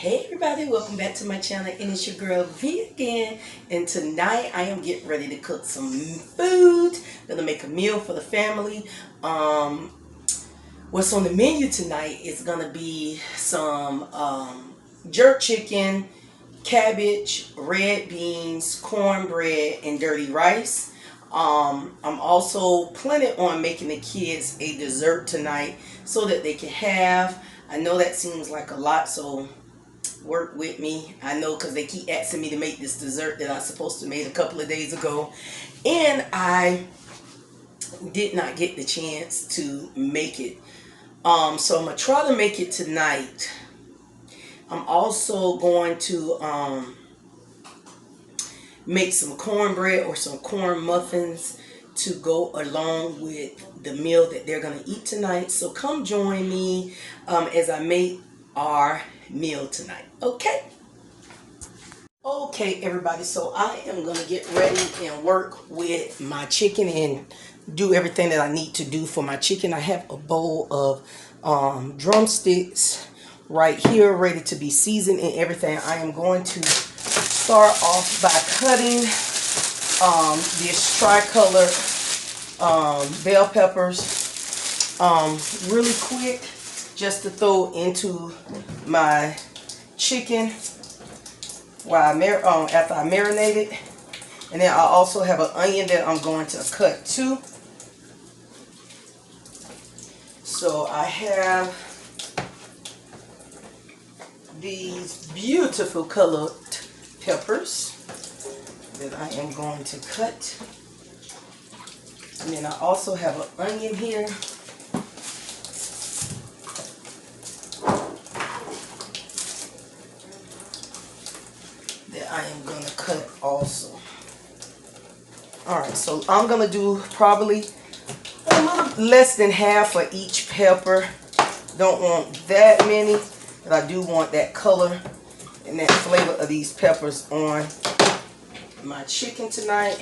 Hey everybody, welcome back to my channel, and it's your girl V again. And tonight I am getting ready to cook some food. Gonna make a meal for the family. What's on the menu tonight is gonna be some jerk chicken, cabbage, red beans, cornbread, and dirty rice. I'm also planning on making the kids a dessert tonight so that they can have. I know that seems like a lot, so work with me. I know because they keep asking me to make this dessert that I was supposed to make a couple of days ago, and I did not get the chance to make it. So I'm gonna try to make it tonight. I'm also going to make some cornbread or some corn muffins to go along with the meal that they're gonna eat tonight. So come join me as I make our meal tonight. Okay, everybody, so I am going to get ready and work with my chicken and do everything that I need to do for my chicken. I have a bowl of drumsticks right here ready to be seasoned and everything. I am going to start off by cutting this tricolor bell peppers really quick, just to throw into my chicken while after I marinate it. And then I also have an onion that I'm going to cut too. So I have these beautiful colored peppers that I am going to cut. And then I also have an onion here. That I am going to cut also. Alright, so I'm going to do probably a little less than half for each pepper. Don't want that many, but I do want that color and that flavor of these peppers on my chicken tonight.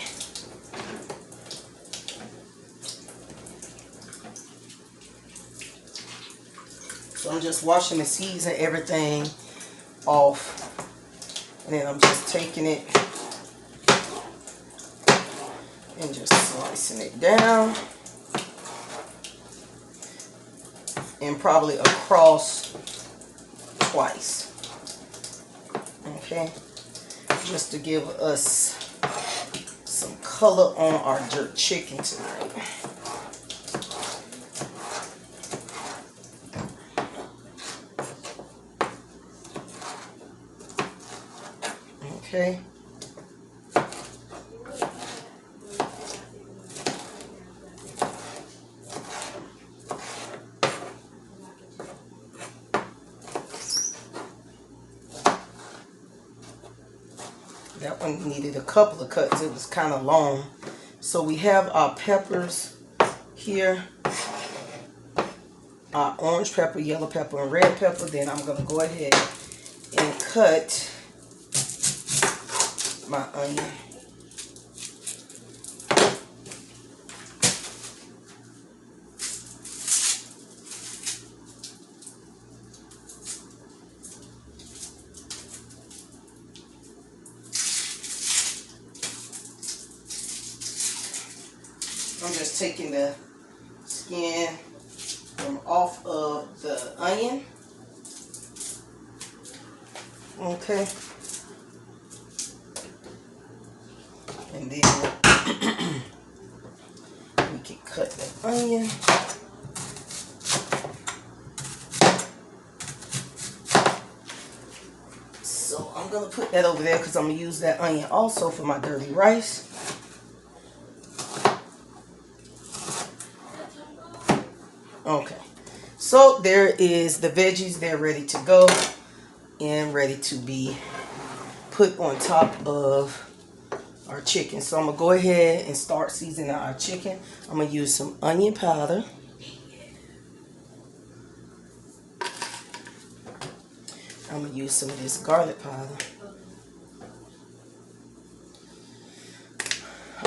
So I'm just washing the seeds and everything off. And then I'm just taking it and just slicing it down. And probably across twice. Okay. Just to give us some color on our jerk chicken tonight. Okay. That one needed a couple of cuts. It was kind of long. So we have our peppers here. Our orange pepper, yellow pepper, and red pepper. Then I'm going to go ahead and cut my onion. I'm just taking the skin from off of the onion. Okay. And then we can cut the onion. So I'm going to put that over there because I'm going to use that onion also for my dirty rice. Okay, so there is the veggies. They're ready to go and ready to be put on top of our chicken. So I'm going to go ahead and start seasoning our chicken. I'm going to use some onion powder. I'm going to use some of this garlic powder.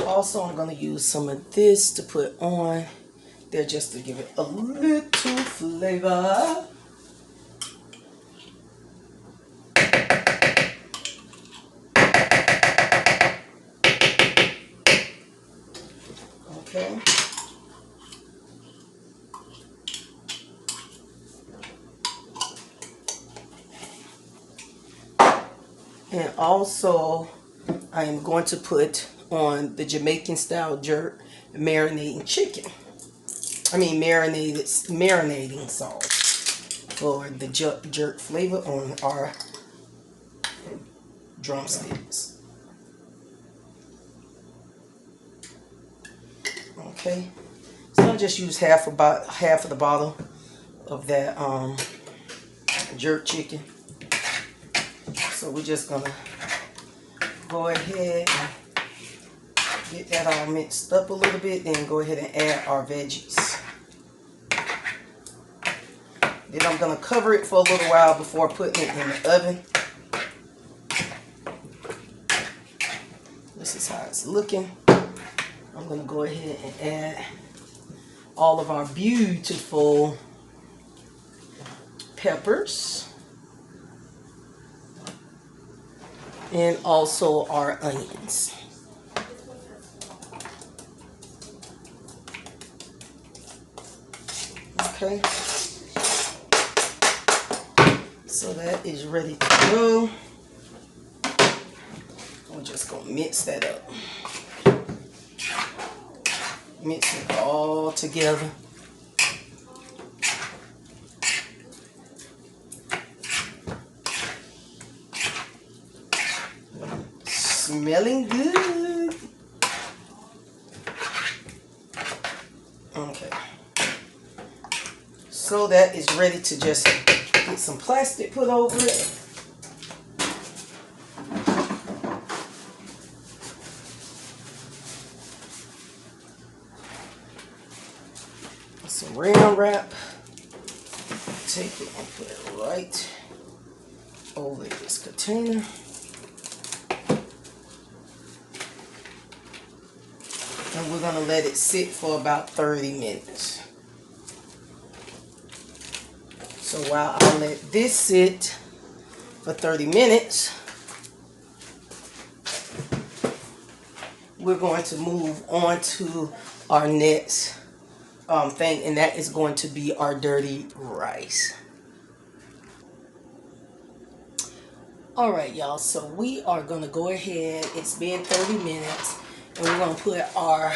Also, I'm going to use some of this to put on there just to give it a little flavor. And also, I am going to put on the Jamaican style jerk marinating chicken. I mean marinating sauce for the jerk flavor on our drumsticks. Okay, so I'll just use half of the bottle of that jerk chicken. So we're just gonna go ahead and get that all mixed up a little bit, then go ahead and add our veggies. Then I'm gonna cover it for a little while before putting it in the oven. This is how it's looking. I'm gonna go ahead and add all of our beautiful peppers and also our onions. Okay, so that is ready to go. We're just gonna mix that up. Mix it all together. Smelling good. Okay. So that is ready to just get some plastic put over it. Some Saran wrap. Take it and put it right over this container. And we're going to let it sit for about 30 minutes. So while I let this sit for 30 minutes, we're going to move on to our next thing, and that is going to be our dirty rice. Alright, y'all, so we are going to go ahead. It's been 30 minutes, and we're going to put our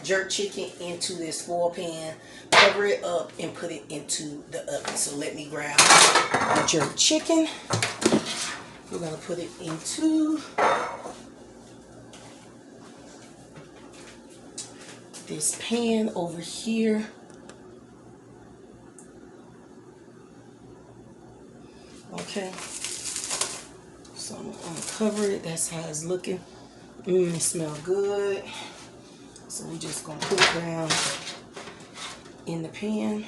jerk chicken into this foil pan, cover it up, and put it into the oven. So let me grab our jerk chicken. We're going to put it into this pan over here. Okay. So I'm going to cover it. That's how it's looking. It smells good. So we're just going to put it down in the pan.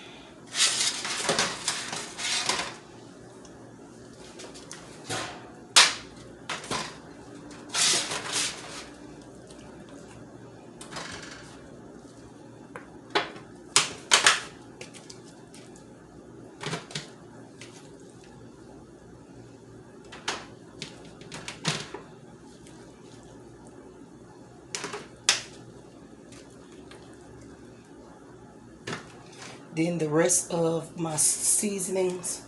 Then the rest of my seasonings,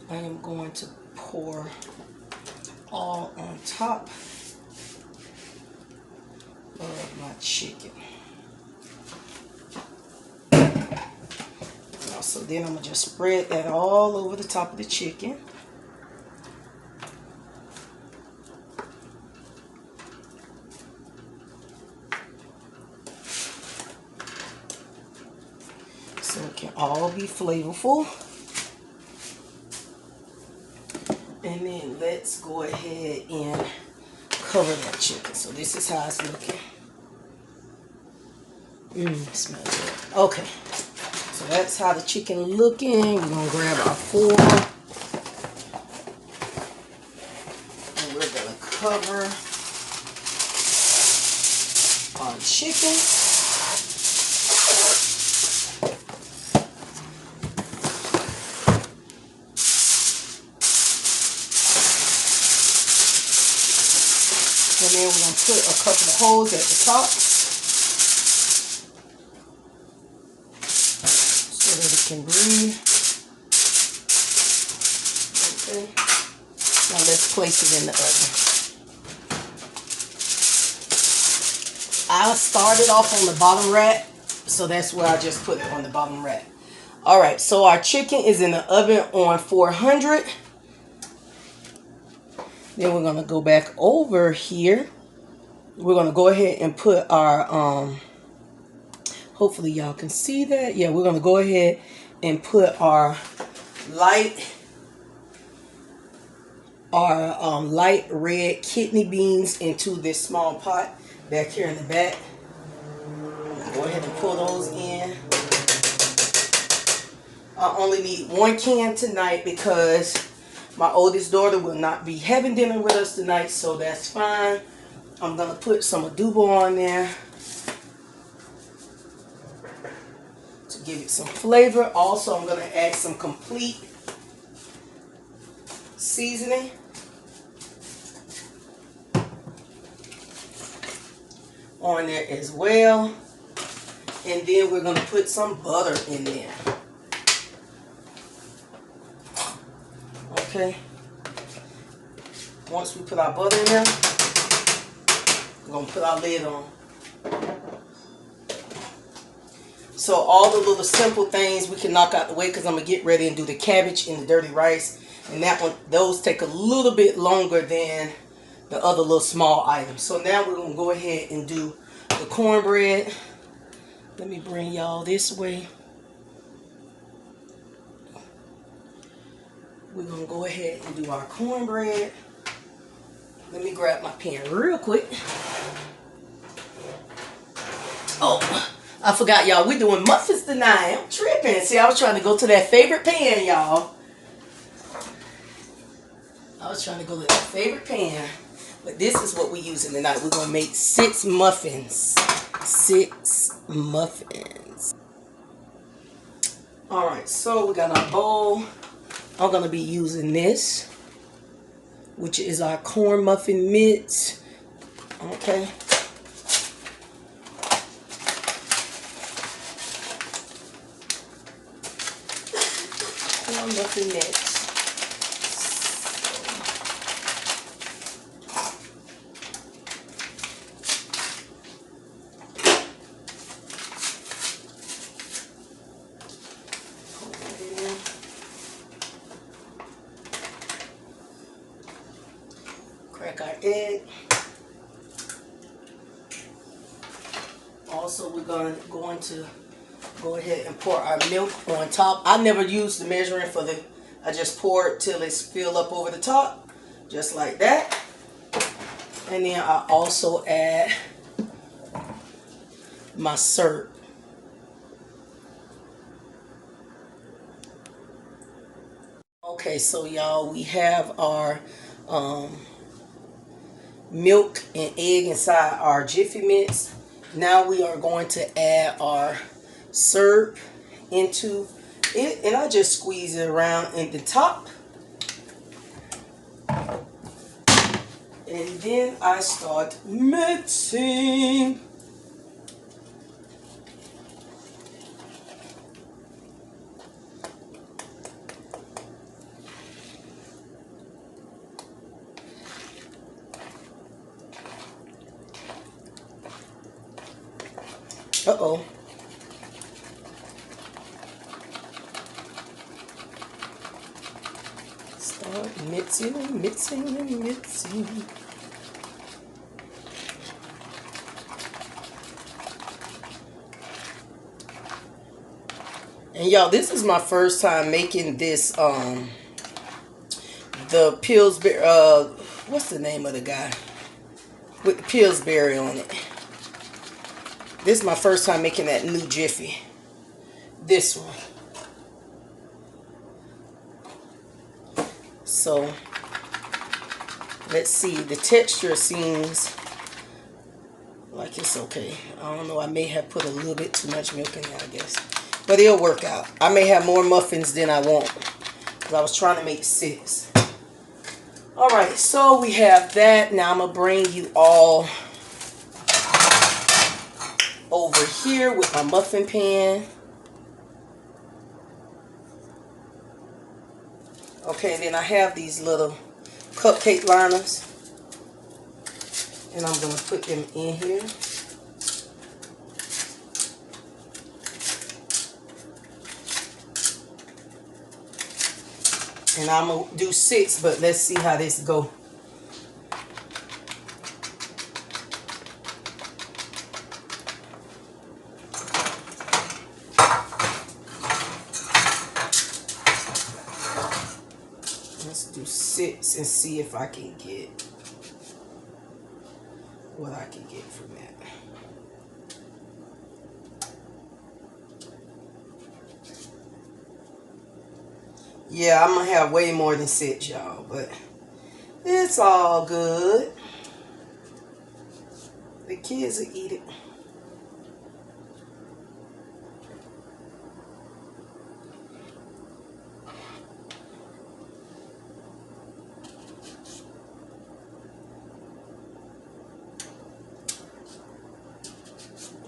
I am going to pour all on top of my chicken. So then I'm going to just spread that all over the top of the chicken. So it can all be flavorful. And then let's go ahead and cover that chicken. So this is how it's looking. It smells good. Okay. So that's how the chicken looking. We're going to grab our fork. And we're going to cover our chicken. And then we're going to put a couple of holes at the top so that it can breathe. Okay. Now let's place it in the oven. I started off on the bottom rack, so that's where I just put it on the bottom rack. Alright, so our chicken is in the oven on 400. Then we're going to go back over here. We're going to go ahead and put our, hopefully y'all can see that. Yeah, we're going to go ahead and put our light red kidney beans into this small pot back here in the back. Go ahead and pull those in. I only need 1 can tonight because my oldest daughter will not be having dinner with us tonight, so that's fine. I'm going to put some adobo on there to give it some flavor. Also, I'm going to add some complete seasoning. On there as well. And then we're going to put some butter in there. Okay. Once we put our butter in there, we're going to put our lid on. So all the little simple things we can knock out the way because I'm going to get ready and do the cabbage and the dirty rice. And those take a little bit longer than the other little small items. So now we're going to go ahead and do the cornbread. Let me bring y'all this way. We're going to go ahead and do our cornbread. Let me grab my pan real quick. Oh, I forgot, y'all. We're doing muffins tonight. I'm tripping. See, I was trying to go to that favorite pan, y'all. I was trying to go to that favorite pan. But this is what we're using tonight. We're going to make 6 muffins. 6 muffins. Alright, so we got our bowl. I'm going to be using this, which is our corn muffin mix. Okay. Corn muffin mix. Crack our egg. Also, we're going to go ahead and pour our milk on top. I never use the measuring for the, I just pour it till it's filled up over the top, just like that. And then I also add my syrup. Okay, so y'all, we have our milk and egg inside our Jiffy Mix. Now we are going to add our syrup into it, and I just squeeze it around in the top. And then I start mixing. Uh-oh. Start mixing and mixing and mixing. And y'all, this is my first time making this, the Pillsbury, what's the name of the guy? With the Pillsbury on it. This is my first time making that new Jiffy. This one. So, let's see. The texture seems like it's okay. I don't know. I may have put a little bit too much milk in there, I guess. But it'll work out. I may have more muffins than I want. Because I was trying to make 6. Alright, so we have that. Now I'm going to bring you all over here with my muffin pan. Okay, then I have these little cupcake liners. And I'm going to put them in here. And I'm going to do 6, but let's see how this go. Let's do 6 and see if I can get what I can get from that. Yeah, I'm gonna have way more than 6, y'all, but it's all good. The kids will eat it.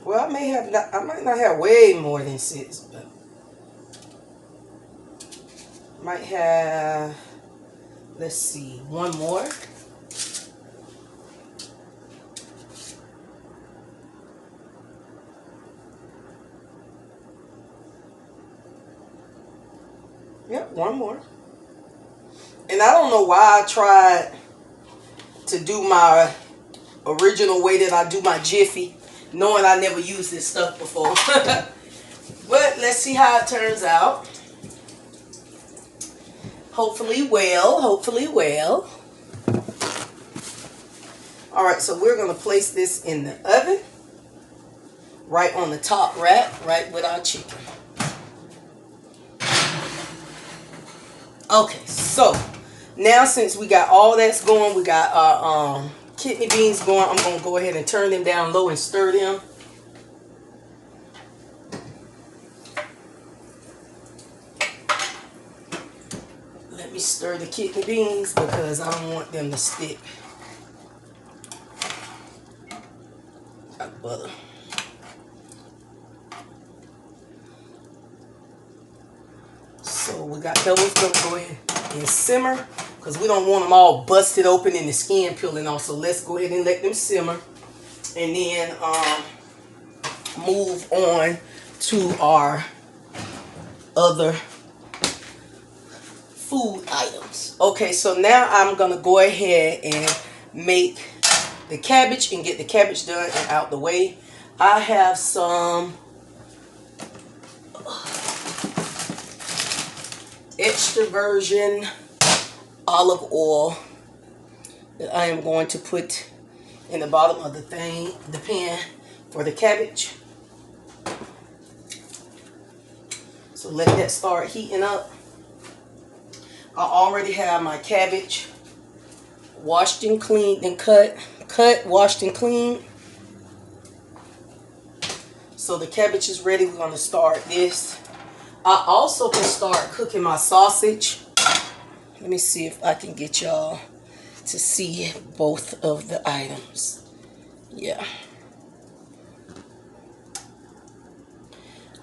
Well, I might not have way more than 6, but might have, let's see, 1 more. Yep, 1 more. And I don't know why I tried to do my original way that I do my Jiffy, knowing I never used this stuff before. But let's see how it turns out. Hopefully well, hopefully well. Alright, so we're going to place this in the oven. Right on the top rack, right with our chicken. Okay, so now since we got all that's going, we got our kidney beans going, I'm going to go ahead and turn them down low and stir them. Let me stir the kidney beans because I don't want them to stick. Got butter. So we got those going to go ahead and simmer because we don't want them all busted open and the skin peeling off. So let's go ahead and let them simmer and then move on to our other food items. Okay, so now I'm going to go ahead and make the cabbage and get the cabbage done and out the way. I have some extra virgin olive oil that I am going to put in the bottom of the pan for the cabbage. So let that start heating up. I already have my cabbage washed and cleaned and cut, washed and cleaned. So the cabbage is ready. We're going to start this. I also can start cooking my sausage. Let me see if I can get y'all to see both of the items. Yeah.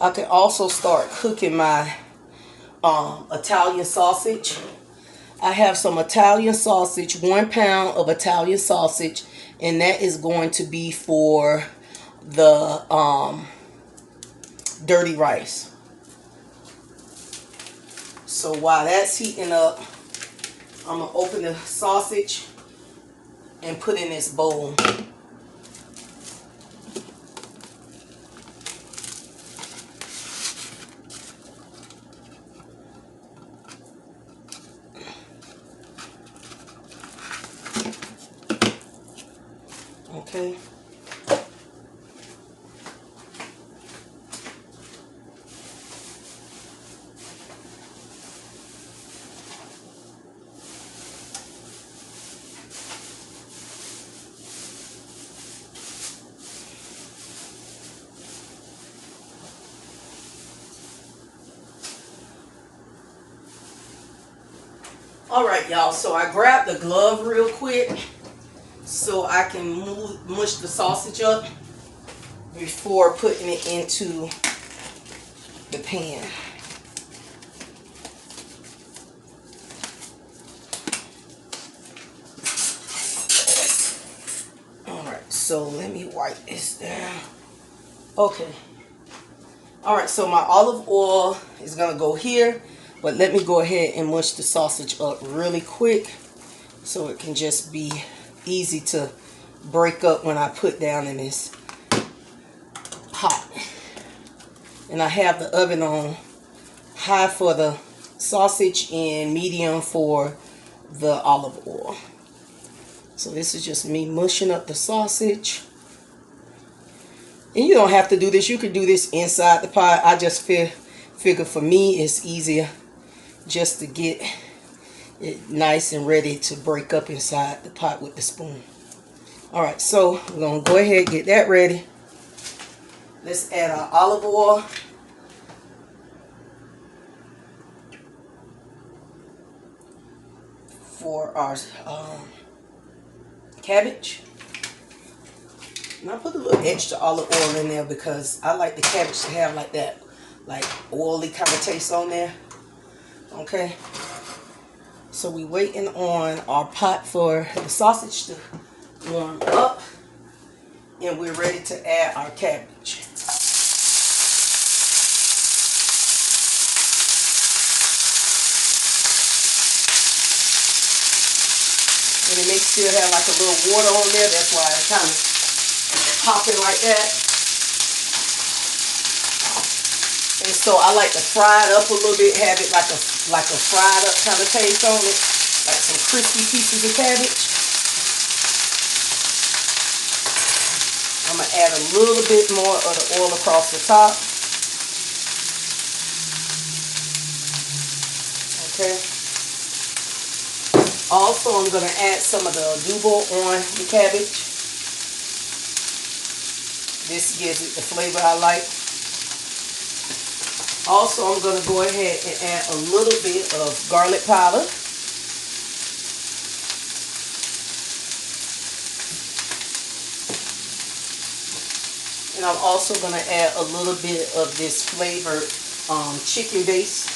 I can also start cooking my Italian sausage. I have some Italian sausage, 1 pound of Italian sausage, and that is going to be for the dirty rice. So while that's heating up, I'm going to open the sausage and put in this bowl. Okay. Alright, y'all, so I grabbed the glove real quick so I can mush the sausage up before putting it into the pan. So let me wipe this down. Okay. Alright, so my olive oil is going to go here. But let me go ahead and mush the sausage up really quick so it can just be easy to break up when I put down in this pot. And I have the oven on high for the sausage and medium for the olive oil. So this is just me mushing up the sausage. And you don't have to do this. You could do this inside the pot. I just figure for me it's easier just to get it nice and ready to break up inside the pot with the spoon. Alright, so we're going to go ahead and get that ready. Let's add our olive oil. For our cabbage. And I put a little extra olive oil in there because I like the cabbage to have like that, like oily kind of taste on there. Okay. So we waiting on our pot for the sausage to warm up. And we're ready to add our cabbage. And it may still have like a little water on there. That's why it's kind of popping like that. And so I like to fry it up a little bit, have it like a fried up kind of taste on it, like some crispy pieces of cabbage. I'm gonna add a little bit more of the oil across the top. Okay. Also, I'm gonna add some of the adobo on the cabbage. This gives it the flavor I like. Also, I'm going to go ahead and add a little bit of garlic powder. And I'm also going to add a little bit of this flavored chicken base.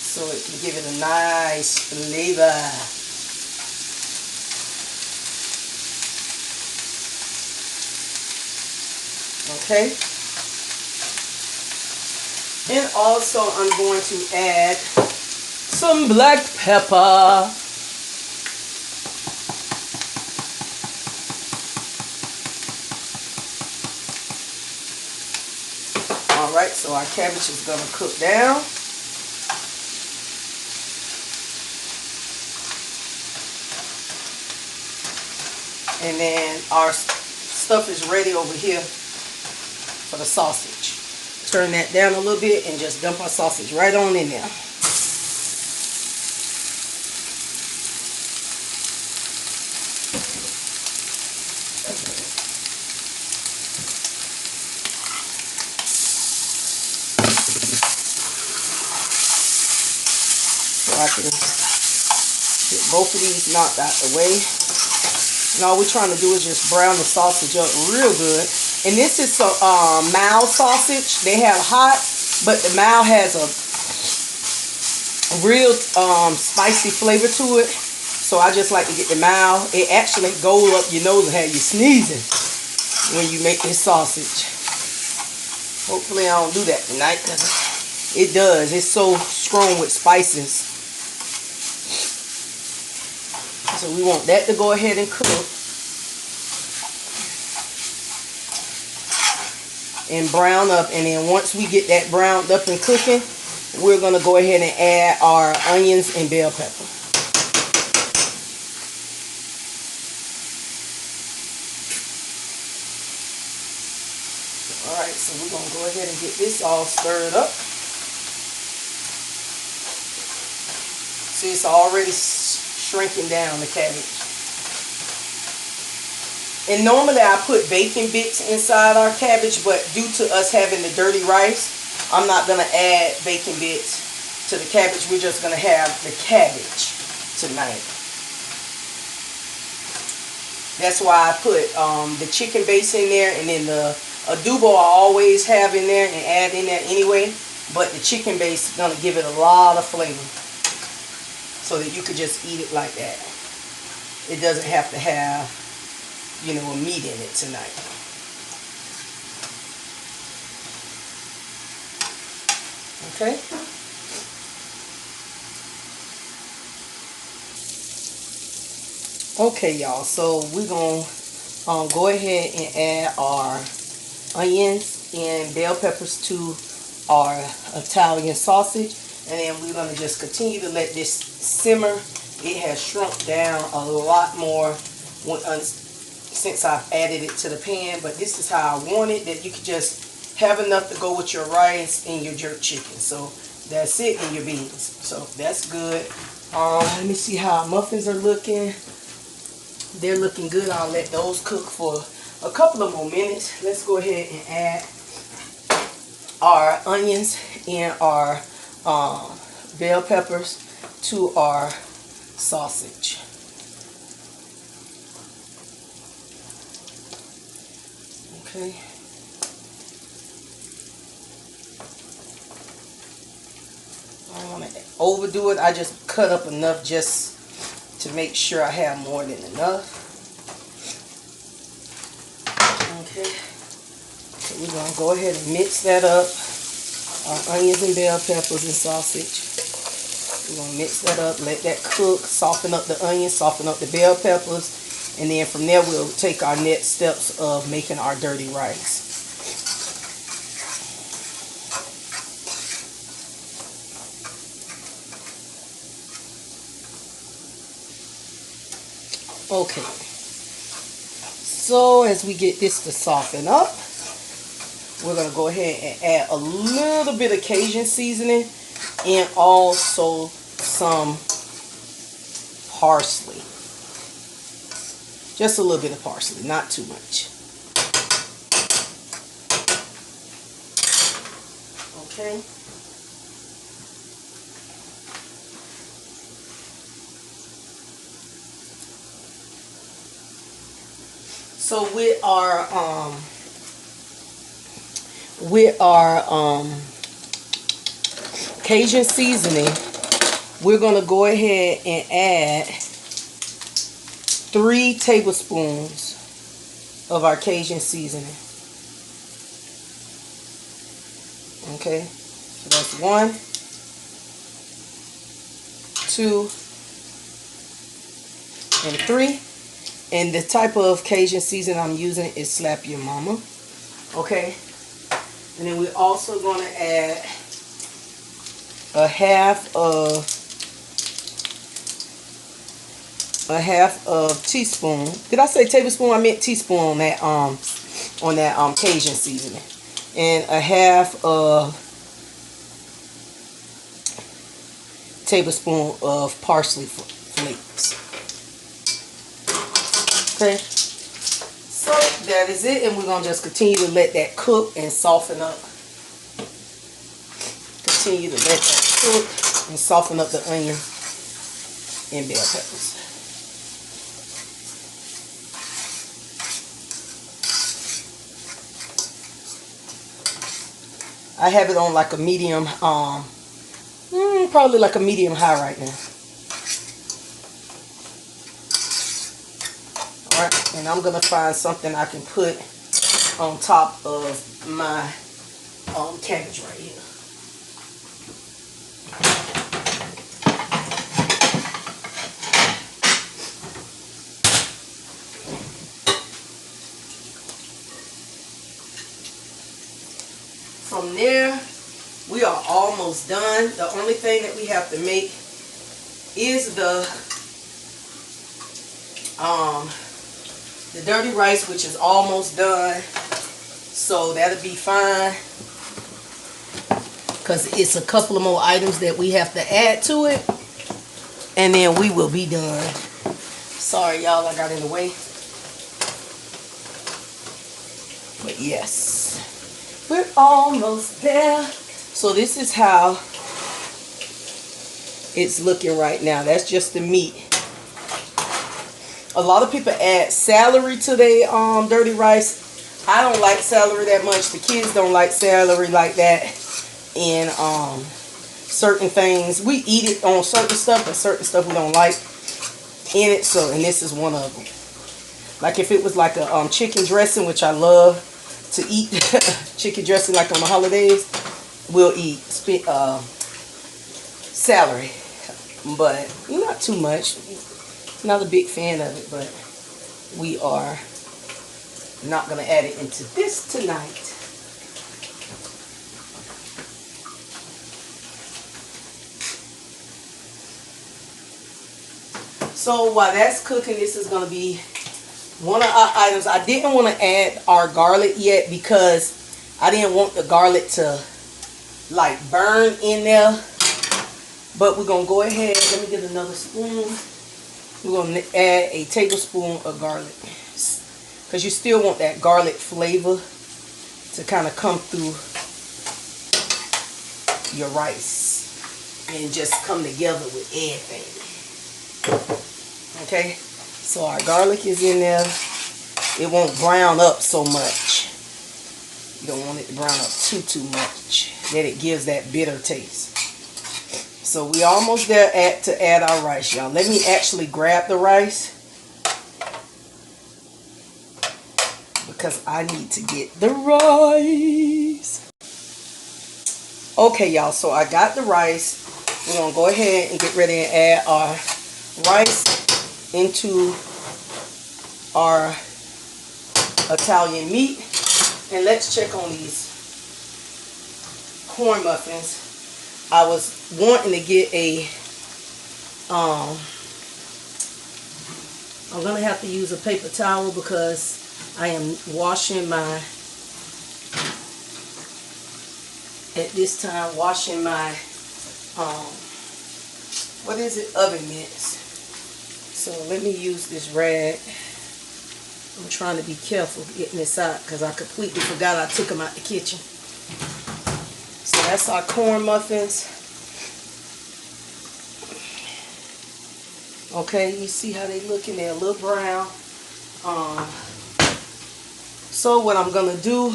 So it can give it a nice flavor. Okay. And also I'm going to add some black pepper. Alright, so our cabbage is going to cook down. And then our stuff is ready over here for the sausage. Turn that down a little bit and just dump our sausage right on in there. So I can get both of these knocked out the way. And all we're trying to do is just brown the sausage up real good. And this is some mild sausage. They have hot, but the mild has a real spicy flavor to it. So I just like to get the mild. It actually goes up your nose and have you sneezing when you make this sausage. Hopefully I don't do that tonight, because it does. It's so strong with spices. So we want that to go ahead and cook. And brown up. And then once we get that browned up and cooking, we're going to go ahead and add our onions and bell pepper. Alright, so we're going to go ahead and get this all stirred up. See, it's already shrinking down, the cabbage. And normally I put bacon bits inside our cabbage, but due to us having the dirty rice, I'm not going to add bacon bits to the cabbage. We're just going to have the cabbage tonight. That's why I put the chicken base in there, and then the adobo I always have in there and add in there anyway. But the chicken base is going to give it a lot of flavor, so that you could just eat it like that. it doesn't have to have, you know, a meat in it tonight. Okay. Okay, y'all. So we're gonna go ahead and add our onions and bell peppers to our Italian sausage, and then we're gonna just continue to let this simmer. It has shrunk down a lot more since I've added it to the pan, but this is how I want it, that you can just have enough to go with your rice and your jerk chicken. So that's it, and your beans. So that's good. Let me see how our muffins are looking. They're looking good. I'll let those cook for a couple of more minutes. Let's go ahead and add our onions and our bell peppers to our sausage. Okay. I don't want to overdo it. I just cut up enough just to make sure I have more than enough. Okay. So we're going to go ahead and mix that up. Our onions and bell peppers and sausage. We're going to mix that up, let that cook, soften up the onions, soften up the bell peppers, and then from there we'll take our next steps of making our dirty rice. Okay, so as we get this to soften up, we're going to go ahead and add a little bit of Cajun seasoning and also some parsley. Just a little bit of parsley, not too much. Okay. So with our Cajun seasoning, we're going to go ahead and add 3 tablespoons of our Cajun seasoning. Okay, so that's 1, 2, and 3. And the type of Cajun seasoning I'm using is Slap Your Mama. Okay. And then we're also going to add a half of teaspoon. Did I say tablespoon? I meant teaspoon on that Cajun seasoning. And a half of tablespoon of parsley flakes. Okay, so that is it, and we're going to just continue to let that cook and soften up. Continue to let that cook and soften up the onion and bell peppers. I have it on like a medium, probably like a medium high right now. Alright, and I'm going to find something I can put on top of my cabbage right here. From there, we are almost done. The only thing that we have to make is the dirty rice, which is almost done, so that'll be fine, because it's a couple of more items that we have to add to it, and then we will be done. Sorry y'all, I got in the way, but yes, we're almost there. So this is how it's looking right now. That's just the meat. A lot of people add celery to their dirty rice. I don't like celery that much. The kids don't like celery like that. And certain things, we eat it on certain stuff, but certain stuff we don't like. in it. So, and this is one of them. Like if it was like a chicken dressing, which I love to eat, chicken dressing like on the holidays, we'll eat celery, but not too much. Not a big fan of it, but we are not going to add it into this tonight. So while that's cooking, this is going to be one of our items. I didn't want to add our garlic yet because I didn't want the garlic to like burn in there. But we're going to go ahead. Let me get another spoon. We're going to add a tablespoon of garlic. Because you still want that garlic flavor to kind of come through your rice. And just come together with everything. Okay, so our garlic is in there. It won't brown up so much. You don't want it to brown up too much, that it gives that bitter taste. So we almost there to add our rice, y'all. Let me actually grab the rice because I need to get the rice. Okay, y'all, so I got the rice. We're gonna go ahead and get ready and add our rice into our Italian meat. And let's check on these corn muffins. I was wanting to get a I'm gonna have to use a paper towel because I am washing my, at this time, washing my what is it, oven mitts. So let me use this rag. I'm trying to be careful getting this out because I completely forgot I took them out the kitchen. So that's our corn muffins. Okay, you see how they look in there, a little brown. So what I'm gonna do,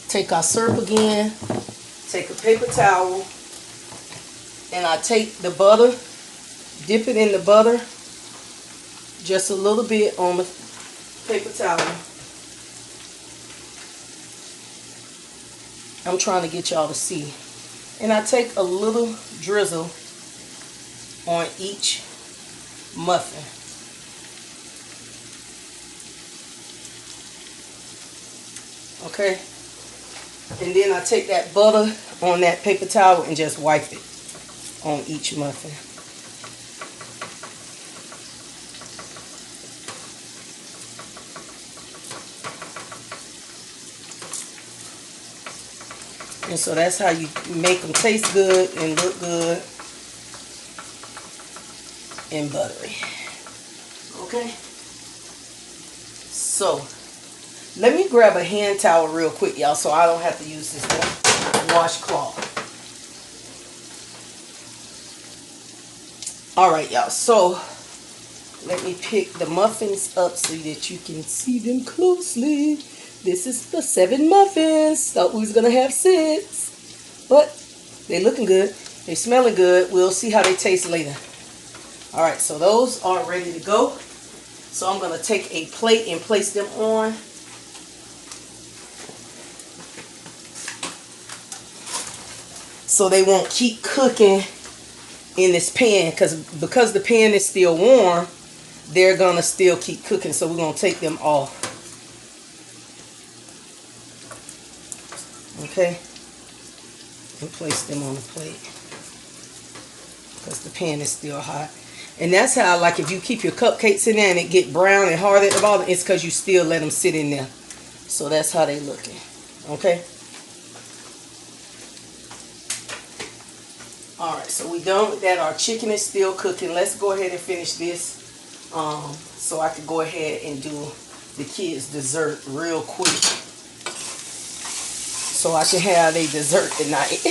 take our syrup again, take a paper towel, and I take the butter, dip it in the butter, just a little bit on the paper towel. I'm trying to get y'all to see. And I take a little drizzle on each muffin. Okay? And then I take that butter on that paper towel and just wipe it on each muffin. And so that's how you make them taste good and look good and buttery. Okay? So, let me grab a hand towel real quick, y'all, so I don't have to use this washcloth. Alright, y'all, so let me pick the muffins up so that you can see them closely. This is the 7 muffins. Thought we was going to have 6. But they looking good. They smelling good. We'll see how they taste later. Alright, so those are ready to go. So I'm going to take a plate and place them on. So they won't keep cooking in this pan. Because the pan is still warm, they're going to still keep cooking. So we're going to take them off. Okay, and place them on the plate because the pan is still hot. And that's how, like, if you keep your cupcakes in there and it get brown and hard at the bottom, it's because you still let them sit in there. So that's how they looking. Okay. All right, so we done with that. Our chicken is still cooking. Let's go ahead and finish this, so I can go ahead and do the kids' dessert real quick. So I can have a dessert tonight.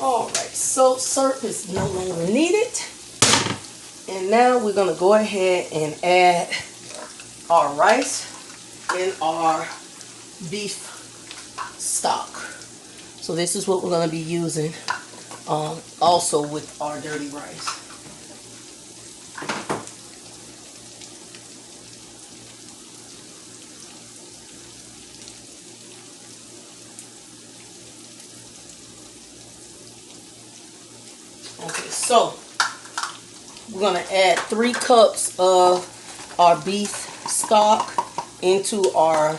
Alright, so syrup is no longer needed. And now we're going to go ahead and add our rice and our beef stock. So this is what we're going to be using also with our dirty rice. Okay, so we're going to add 3 cups of our beef stock into our,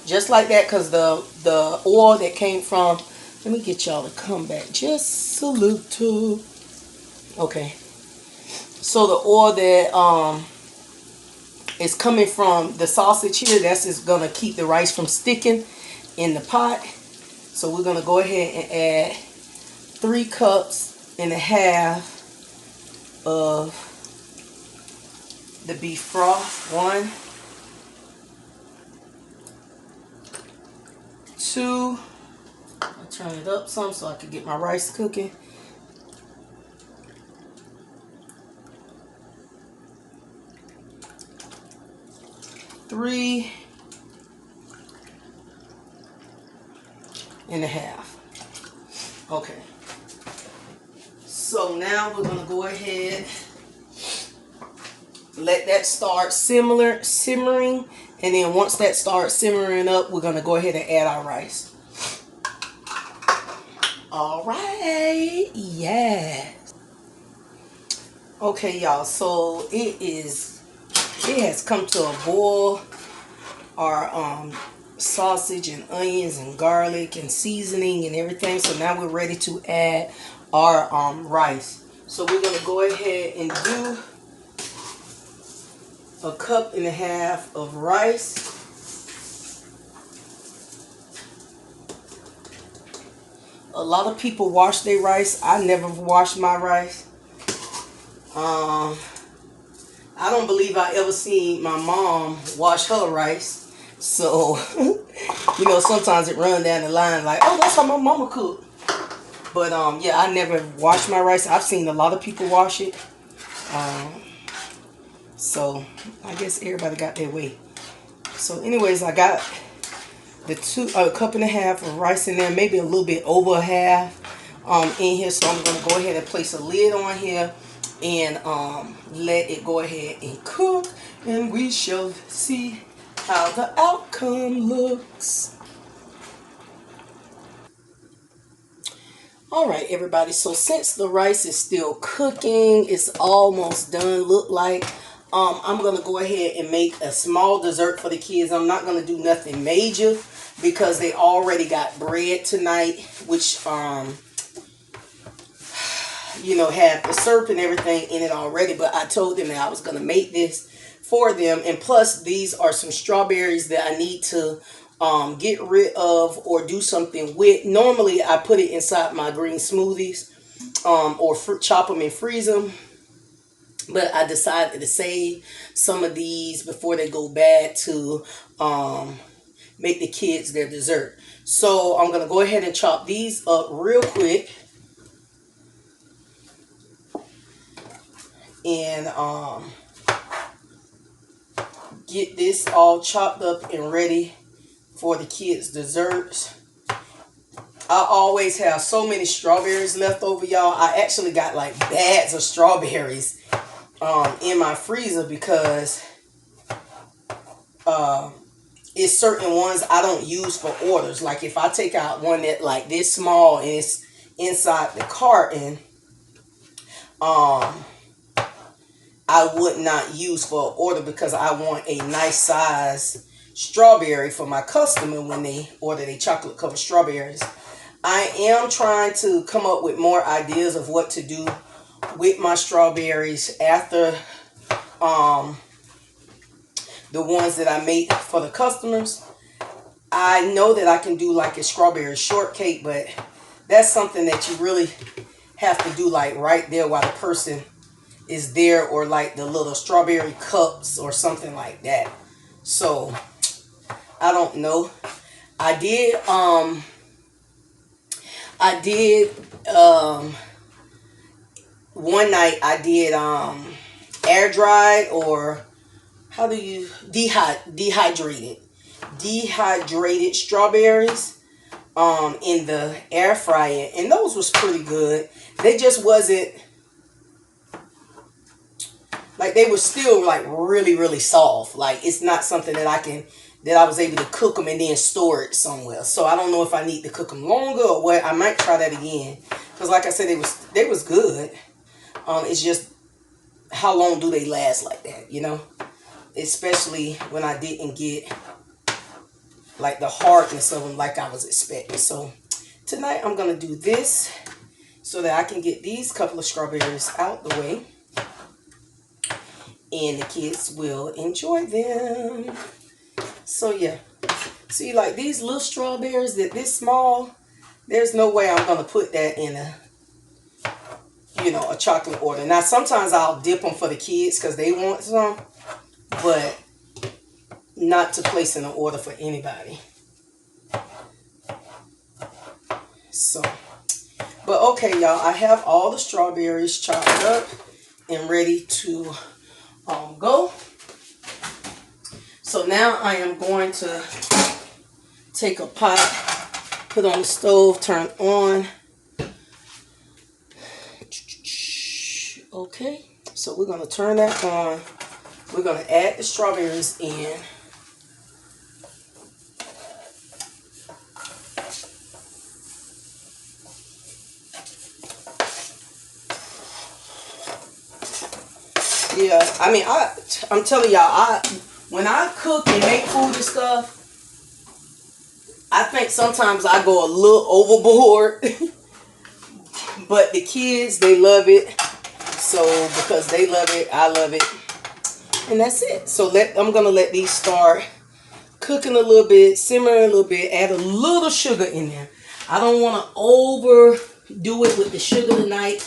just like that, because the oil that came from, let me get y'all to come back just a little. Okay, so the oil that is coming from the sausage here, that's just going to keep the rice from sticking in the pot. So we're going to go ahead and add 3 cups and a half of the beef broth. 1, 2, I'll turn it up some so I can get my rice cooking. 3 and a half. Okay. So now we're gonna go ahead, let that start simmering, and then once that starts simmering up, we're gonna go ahead and add our rice. All right, yes. Okay, y'all. So it has come to a boil. Our sausage and onions and garlic and seasoning and everything. So now we're ready to add our rice. So we're gonna go ahead and do 1.5 cups of rice. A lot of people wash their rice. I never wash my rice. I don't believe I ever seen my mom wash her rice. So, you know, sometimes it runs down the line like, oh, that's how my mama cooked. But, yeah, I never wash my rice. I've seen a lot of people wash it. So, I guess everybody got their way. So, anyways, I got the 1.5 cups of rice in there, maybe a little bit over a half in here. So, I'm going to go ahead and place a lid on here and let it go ahead and cook. And we shall see how the outcome looks. All right, everybody. So since the rice is still cooking, it's almost done. Look like I'm gonna go ahead and make a small dessert for the kids. I'm not gonna do nothing major because they already got bread tonight, which you know, had the syrup and everything in it already. But I told them that I was gonna make this for them, and plus these are some strawberries that I need to get rid of or do something with. Normally I put it inside my green smoothies or chop them and freeze them, but I decided to save some of these before they go bad to make the kids their dessert. So I'm gonna go ahead and chop these up real quick and get this all chopped up and ready for the kids' desserts. I always have so many strawberries left over, y'all. I actually got like bags of strawberries in my freezer because it's certain ones I don't use for orders. Like if I take out one that like this small and it's inside the carton, I would not use for an order because I want a nice size strawberry for my customer when they order their chocolate covered strawberries. I am trying to come up with more ideas of what to do with my strawberries after the ones that I make for the customers. I know that I can do like a strawberry shortcake, but that's something that you really have to do like right there while the person is there, or like the little strawberry cups or something like that. So I don't know. I did one night I did air dried, or how do you dehydrated strawberries in the air fryer, and those was pretty good. They just wasn't like, they were still like really soft. Like, it's not something that I was able to cook them and then store it somewhere. So I don't know if I need to cook them longer or what. I might try that again, because like I said, they was good. It's just, how long do they last like that, you know? Especially when I didn't get like the hardness of them like I was expecting. So tonight I'm gonna do this so that I can get these couple of strawberries out the way, and the kids will enjoy them. So yeah, see, like these little strawberries that this small, there's no way I'm gonna put that in a chocolate order. Now sometimes I'll dip them for the kids because they want some, but not to place in an order for anybody. So, but okay, y'all, I have all the strawberries chopped up and ready to go. So now I am going to take a pot, put on the stove, turn on. Okay, so we're going to turn that on. We're going to add the strawberries in. Yeah, I mean, I'm telling y'all, when I cook and make food and stuff, I think sometimes I go a little overboard. But the kids, they love it. So because they love it, I love it. And that's it. So I'm going to let these start cooking a little bit, simmering a little bit, add a little sugar in there. I don't want to overdo it with the sugar tonight,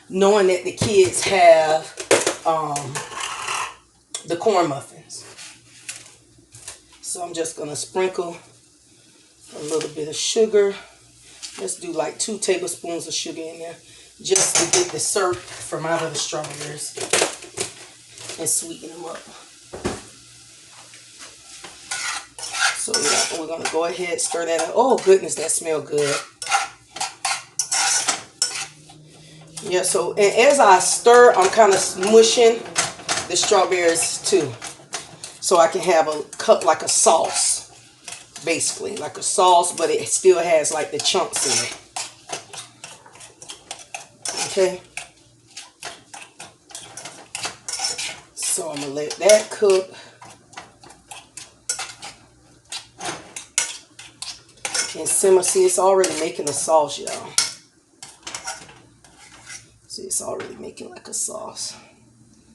knowing that the kids have the corn muffins. So I'm just going to sprinkle a little bit of sugar. Let's do like 2 tablespoons of sugar in there, just to get the syrup from out of the strawberries and sweeten them up. So yeah, we're going to go ahead, stir that up. Oh goodness, that smells good. Yeah, so and as I stir, I'm kind of smushing the strawberries too, so I can have a cup like a sauce, basically like a sauce, but it still has like the chunks in it. Okay, so I'm gonna let that cook. And simmer. See, it's already making a sauce, y'all. See, it's already making like a sauce.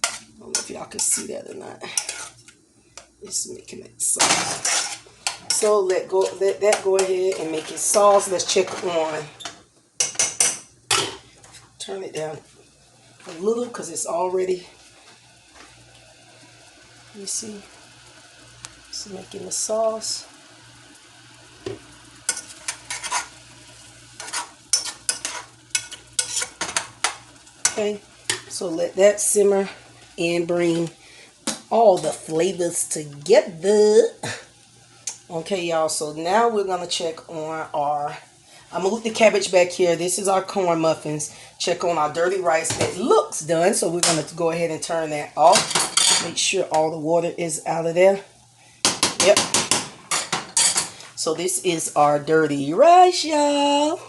I don't know if y'all can see that or not. It's making it sauce. So let that go ahead and make it sauce. Let's check on. Turn it down a little because it's already. You see, it's making the sauce. Okay, so let that simmer and bring all the flavors together. Okay, y'all, so now we're going to check on I moved the cabbage back here. This is our corn muffins. Check on our dirty rice that looks done. So we're going to go ahead and turn that off. Make sure all the water is out of there. Yep. So this is our dirty rice, y'all.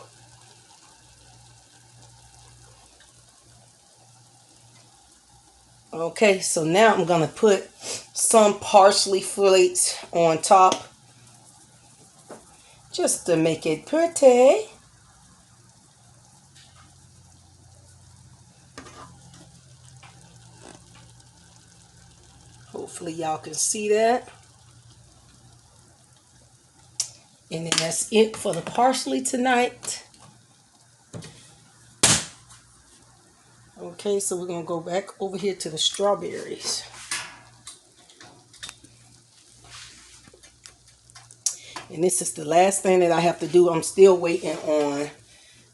Okay, so now I'm going to put some parsley flakes on top, just to make it pretty. Hopefully y'all can see that. And then that's it for the parsley tonight. Okay, so we're going to go back over here to the strawberries. And this is the last thing that I have to do. I'm still waiting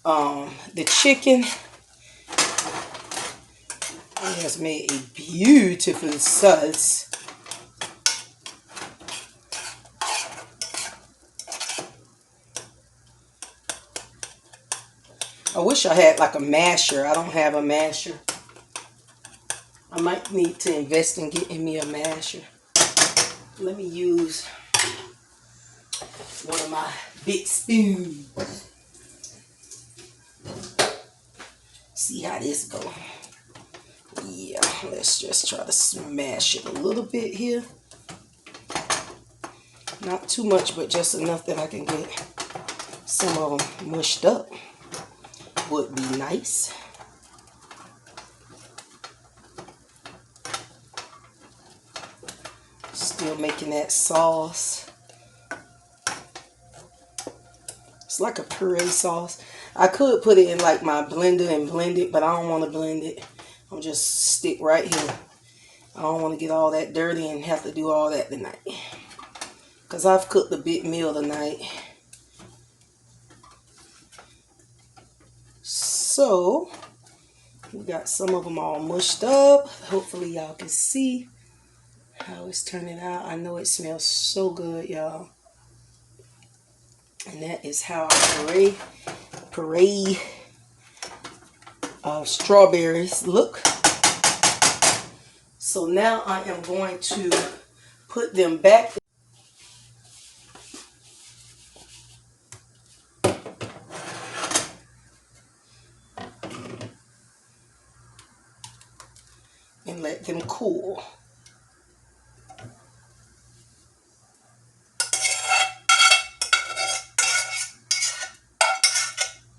on the chicken. It has made a beautiful sauce. I wish I had like a masher. I don't have a masher. I might need to invest in getting me a masher. Let me use one of my big spoons. See how this go. Yeah, let's just try to smash it a little bit here. Not too much, but just enough that I can get some of them mushed up. Would be nice. Still making that sauce. It's like a puree sauce. I could put it in like my blender and blend it, but I don't want to blend it. I'll just stick right here. I don't want to get all that dirty and have to do all that tonight. Because I've cooked a big meal tonight. So, we got some of them all mushed up. Hopefully y'all can see how it's turning out. I know it smells so good, y'all. And that is how our puree strawberries look. So now I am going to put them back. And let them cool.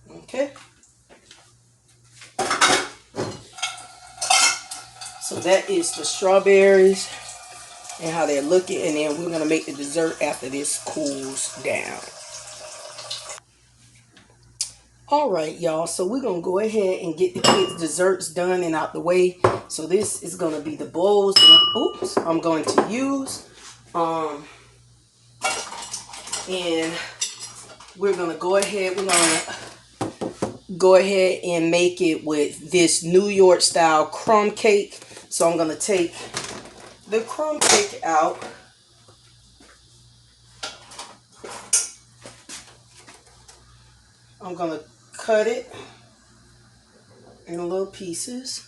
Okay. So that is the strawberries and how they're looking. And then we're going to make the dessert after this cools down. Alright, y'all. So we're going to go ahead and get the kids' desserts done and out the way. So this is going to be the bowls that I'm going to use. And we're going to go ahead. We're going to go ahead and make it with this New York style crumb cake. So I'm going to take the crumb cake out. I'm going to cut it in little pieces.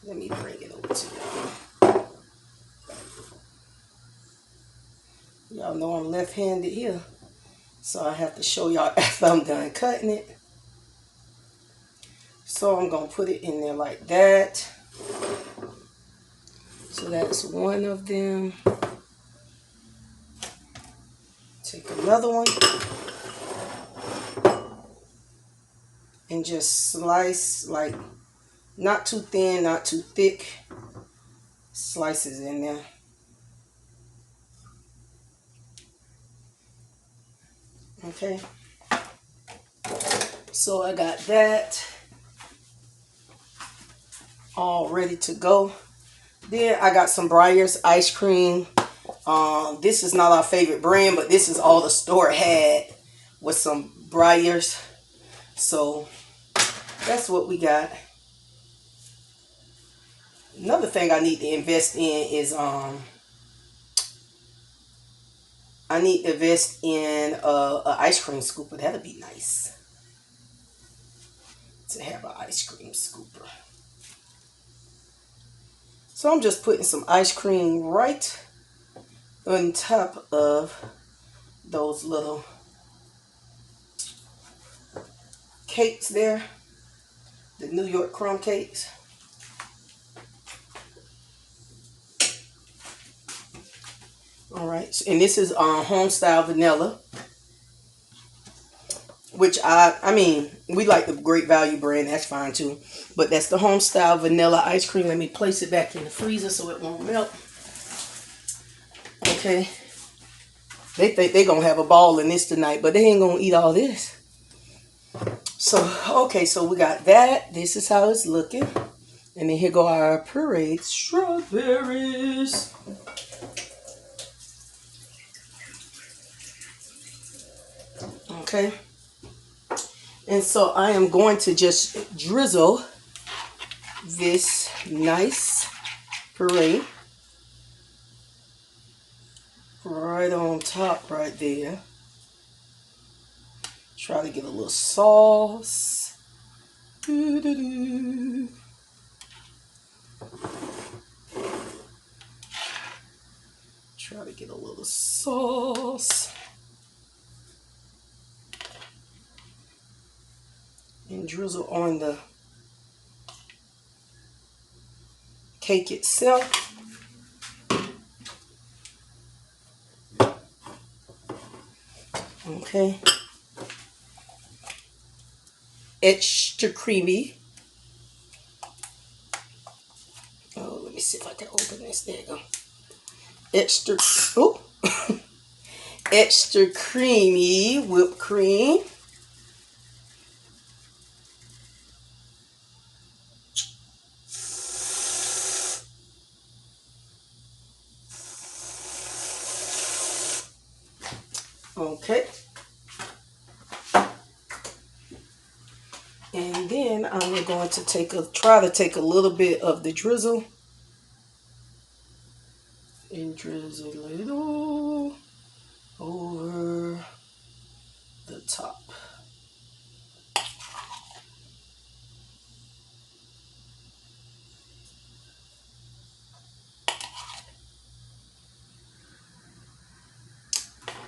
Let me bring it over to y'all. Y'all know I'm left-handed here. So I have to show y'all after I'm done cutting it. So I'm going to put it in there like that. So that's one of them. Take another one. And just slice, like, not too thin, not too thick. Slices in there. Okay. So I got that all ready to go. Then I got some Breyers ice cream. This is not our favorite brand, but this is all the store had with some Breyers. So that's what we got. Another thing I need to invest in is I need to invest in a ice cream scooper. That'd be nice to have an ice cream scooper. So I'm just putting some ice cream right on top of those little cakes there. The New York crumb cakes. Alright, and this is home style vanilla. Which I mean, we like the Great Value brand, that's fine too. But that's the home style vanilla ice cream. Let me place it back in the freezer so it won't melt. Okay. They think they're going to have a ball in this tonight, but they ain't going to eat all this. So, okay, so we got that. This is how it's looking. And then here go our pureed strawberries. Okay. And so I am going to just drizzle this nice puree right on top right there. Try to get a little sauce. Doo-doo-doo. Try to get a little sauce. And drizzle on the cake itself. Okay. Extra creamy. Oh, let me see if I can open this. There you go. Extra, oh, extra creamy whipped cream. Okay. And then I'm going to try to take a little bit of the drizzle and drizzle a little over the top.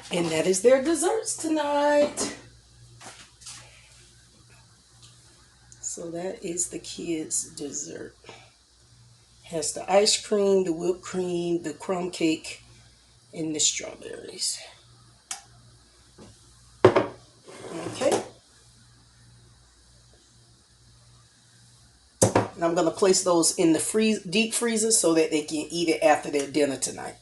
And that is their desserts tonight. So that is the kids' dessert. Has the ice cream, the whipped cream, the crumb cake, and the strawberries. Okay. And I'm going to place those in the deep freezer so that they can eat it after their dinner tonight.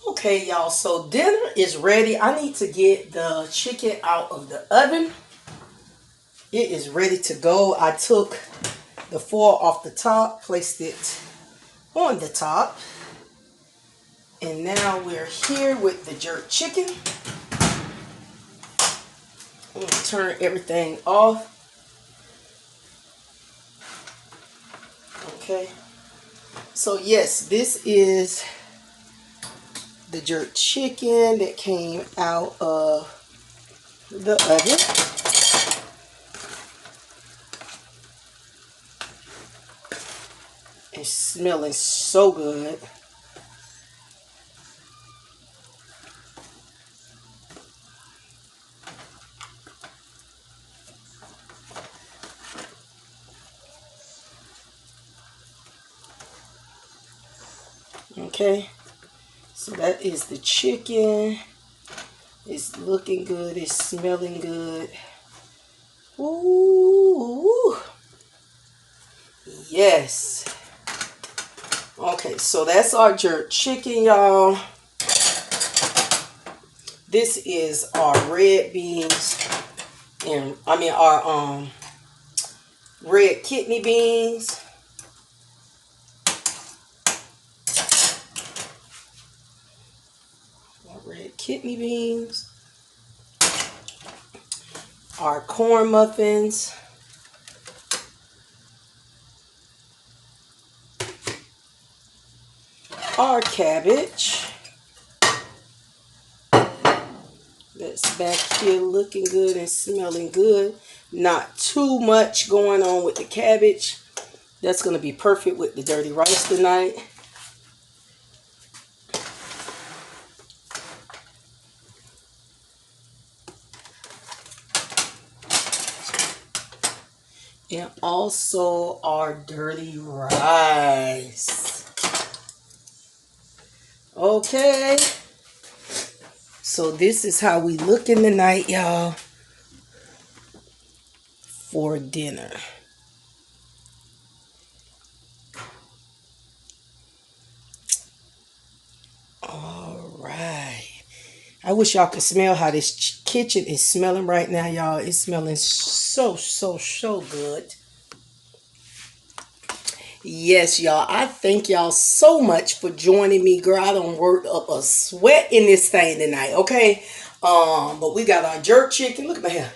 Okay, y'all, so dinner is ready. I need to get the chicken out of the oven. It is ready to go. I took the foil off the top, placed it on the top. And now we're here with the jerk chicken. I'm going to turn everything off. Okay. So yes, this is the jerk chicken that came out of the oven. It's smelling so good. Okay, so that is the chicken. It's looking good. It's smelling good. Ooh, yes. Okay, so that's our jerk chicken, y'all. This is our red beans, and our red kidney beans. Red kidney beans, our corn muffins, our cabbage that's back here looking good and smelling good. Not too much going on with the cabbage. That's going to be perfect with the dirty rice tonight. And also our dirty rice. Okay. So this is how we looking tonight, y'all, for dinner. All right. I wish y'all could smell how this kitchen is smelling right now, y'all. It's smelling so good. Yes, y'all. I thank y'all so much for joining me, girl. I done worked up a sweat in this thing tonight, okay? But we got our jerk chicken. Look at my hair.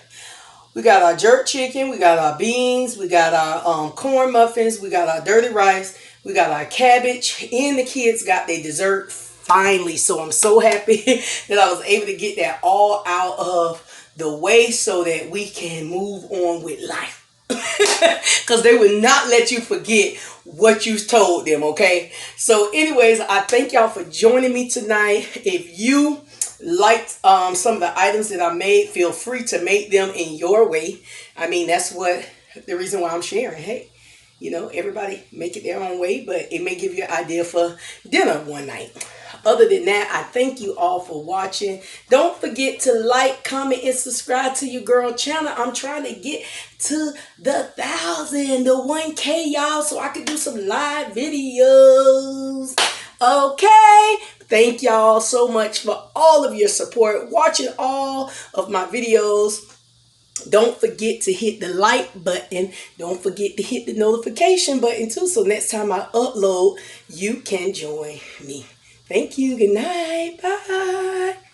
We got our jerk chicken, we got our beans, we got our corn muffins, we got our dirty rice, we got our cabbage, and the kids got their dessert finally. So I'm so happy that I was able to get that all out of the way so that we can move on with life. Because they will not let you forget what you told them, okay? So anyways, I thank y'all for joining me tonight. If you liked some of the items that I made, feel free to make them in your way. I mean, that's what the reason why I'm sharing. Hey, you know, everybody make it their own way, but it may give you an idea for dinner one night. Other than that, I thank you all for watching. Don't forget to like, comment, and subscribe to your girl channel. I'm trying to get to the 1,000, the 1K, y'all, so I can do some live videos. Okay. Thank y'all so much for all of your support, watching all of my videos. Don't forget to hit the like button. Don't forget to hit the notification button too, so next time I upload, you can join me. Thank you. Good night. Bye.